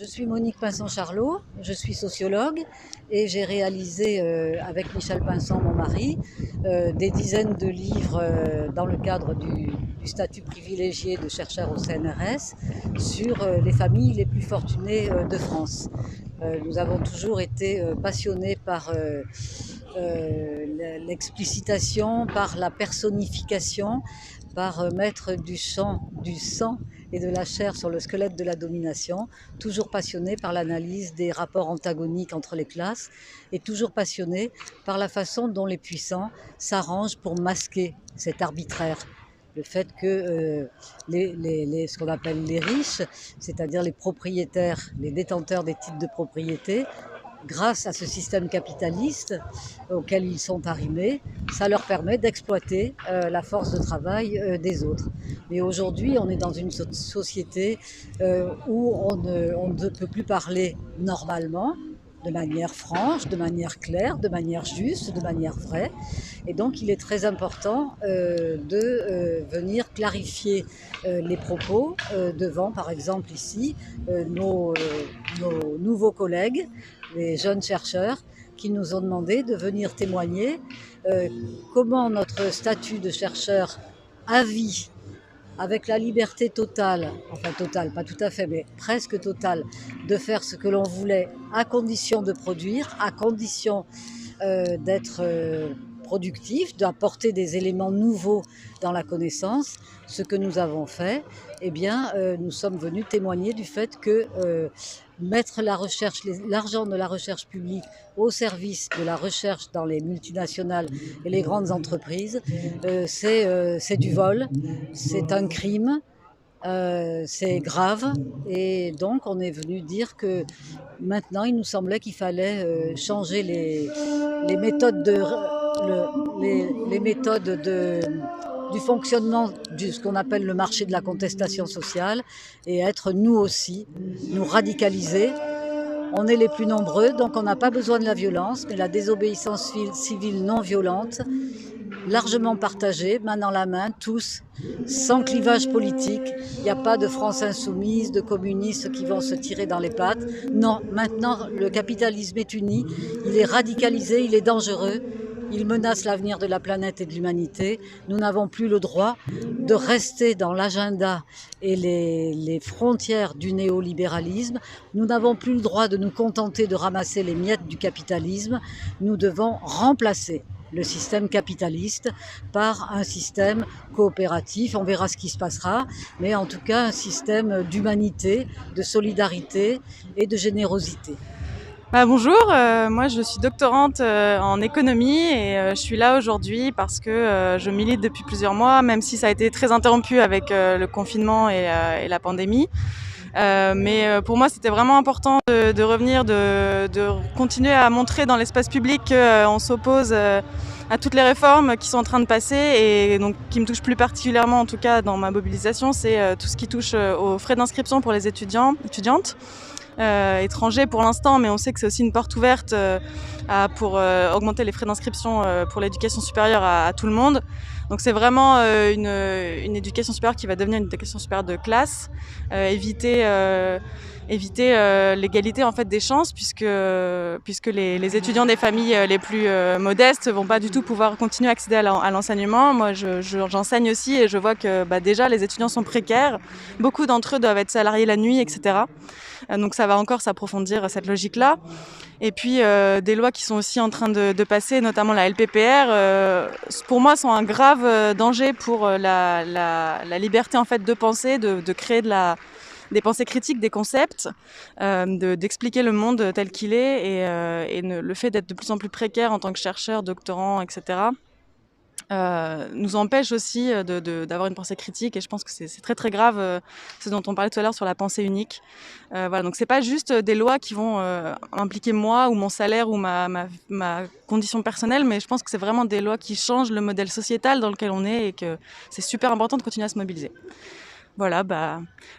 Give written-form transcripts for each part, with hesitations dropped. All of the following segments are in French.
Je suis Monique Pinson-Charlot, je suis sociologue et j'ai réalisé avec Michel Pinson, mon mari, des dizaines de livres dans le cadre du statut privilégié de chercheur au CNRS sur les familles les plus fortunées de France. Nous avons toujours été passionnés par l'explicitation, par la personnification, par mettre du sang et de la chair sur le squelette de la domination, toujours passionné par l'analyse des rapports antagoniques entre les classes et toujours passionné par la façon dont les puissants s'arrangent pour masquer cet arbitraire. Le fait que ce qu'on appelle les riches, c'est-à-dire les propriétaires, les détenteurs des titres de propriété, grâce à ce système capitaliste auquel ils sont arrimés, ça leur permet d'exploiter la force de travail des autres. Mais aujourd'hui, on est dans une société où on ne peut plus parler normalement, de manière franche, de manière claire, de manière juste, de manière vraie. Et donc, il est très important de venir clarifier les propos devant, par exemple ici, nos nouveaux collègues, les jeunes chercheurs, qui nous ont demandé de venir témoigner comment notre statut de chercheur à vie, avec la liberté totale, enfin totale, pas tout à fait, mais presque totale, de faire ce que l'on voulait à condition de produire, à condition d'être productif, d'apporter des éléments nouveaux dans la connaissance, ce que nous avons fait, eh bien, nous sommes venus témoigner du fait que mettre la recherche, l'argent de la recherche publique au service de la recherche dans les multinationales et les grandes entreprises, c'est du vol, c'est un crime, c'est grave, et donc on est venu dire que maintenant il nous semblait qu'il fallait changer les méthodes les méthodes du fonctionnement de ce qu'on appelle le marché de la contestation sociale et être nous aussi, nous radicaliser. On est les plus nombreux, donc on n'a pas besoin de la violence, mais la désobéissance civile non violente, largement partagée, main dans la main, tous, sans clivage politique. Il n'y a pas de France insoumise, de communistes qui vont se tirer dans les pattes. Non, maintenant, le capitalisme est uni, il est radicalisé, il est dangereux, il menace l'avenir de la planète et de l'humanité. Nous n'avons plus le droit de rester dans l'agenda et les frontières du néolibéralisme. Nous n'avons plus le droit de nous contenter de ramasser les miettes du capitalisme. Nous devons remplacer le système capitaliste par un système coopératif. On verra ce qui se passera, mais en tout cas un système d'humanité, de solidarité et de générosité. Bonjour, moi je suis doctorante en économie et je suis là aujourd'hui parce que je milite depuis plusieurs mois, même si ça a été très interrompu avec le confinement et la pandémie. Mais pour moi c'était vraiment important de revenir, de continuer à montrer dans l'espace public qu'on s'oppose à toutes les réformes qui sont en train de passer et donc qui me touchent plus particulièrement en tout cas dans ma mobilisation, c'est tout ce qui touche aux frais d'inscription pour les étudiantes. Étrangers pour l'instant, mais on sait que c'est aussi une porte ouverte pour augmenter les frais d'inscription pour l'éducation supérieure à tout le monde. Donc c'est vraiment une éducation supérieure qui va devenir une éducation supérieure de classe, éviter l'égalité en fait des chances puisque les étudiants des familles les plus modestes vont pas du tout pouvoir continuer à accéder à l'enseignement. Moi j'enseigne aussi et je vois que déjà les étudiants sont précaires, beaucoup d'entre eux doivent être salariés la nuit, etc. Donc ça va encore s'approfondir cette logique-là. Et puis des lois qui sont aussi en train de passer, notamment la LPPR, pour moi sont un grave danger pour la liberté en fait de penser, de créer des pensées critiques, des concepts, d'expliquer le monde tel qu'il est et le fait d'être de plus en plus précaire en tant que chercheur, doctorant, etc. Nous empêche aussi d'avoir une pensée critique et je pense que c'est très très grave ce dont on parlait tout à l'heure sur la pensée unique. Voilà, donc c'est pas juste des lois qui vont impliquer moi ou mon salaire ou ma condition personnelle, mais je pense que c'est vraiment des lois qui changent le modèle sociétal dans lequel on est et que c'est super important de continuer à se mobiliser. Voilà,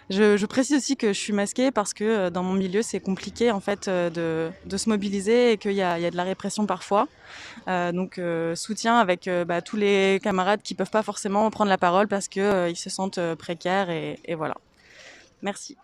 je précise aussi que je suis masquée parce que dans mon milieu, c'est compliqué en fait de se mobiliser et qu'il y a de la répression parfois. Donc soutien avec tous les camarades qui peuvent pas forcément prendre la parole parce que ils se sentent précaires et voilà. Merci.